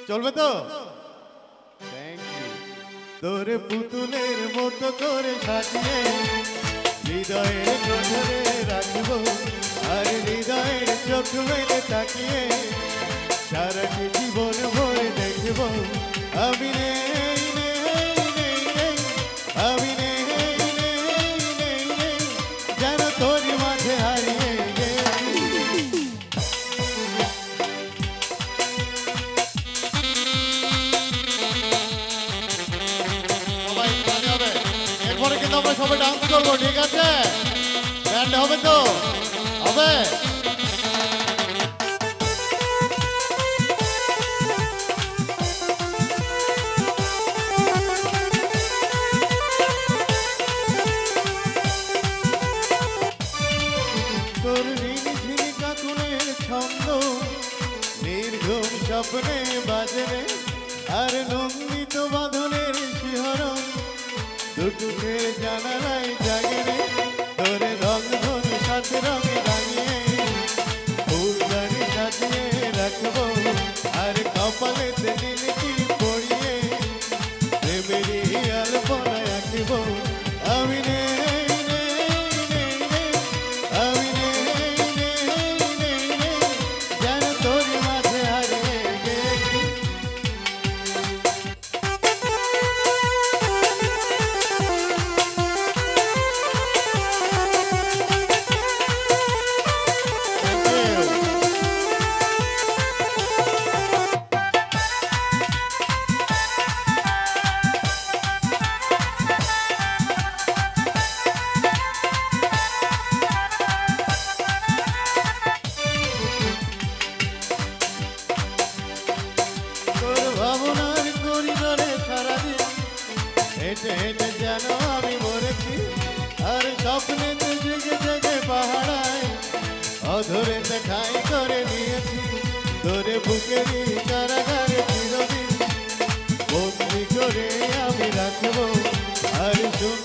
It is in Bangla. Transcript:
চলবে তো? Thank you. তোরে পুতুলের মতো করে সাজিয়ে হৃদয়ের গঠনে রাখবো, আর হৃদয়ের চোখ মেলে তাকিয়ে সারাটি জীবন ভরে দেখবো। আমি নেই নেই নেই নেই, আমি নেই নেই নেই নেই, যেন তোর মাঝে হারিয়ে গেছি। সবাই গানে হবে, এরপরে কিন্তু আমরা সবাই ডান্স করবো, ঠিক আছে? ব্যান্ড হবে তো? হবে? তোর রিনি কাকুনের ছন্দ নির্ঘুম স্বপ্নে বাজে রে, আর লঙ্ঘিত বাঁধনের শিহরণ দুটুকে জানালায় জাগে রে। তোর রং ধন সাথে রঙে রাঙিয়ে ফুলদানি সাজিয়ে রাখবো, আর কপালেতে নীলকি পড়িয়ে প্রেমেরই আলপনায় আঁকবো। আমি নেই নেই নেই নেই, আমি নেই নেই নেই নেই, যেন তোর মাঝে হারিয়ে গেছি। তোর ভাবনার করিডোরে সারাদিন হেঁটে হেঁটে যেন আমি মরেছি, আর স্বপ্নেতে জেগে জেগে পাহাড়ায় অধরেতে ঠাঁই করে নিয়েছি। তোরে বুকেরই কারাগারে চিরদিন বন্দি করে আমি রাখবো, আর শুন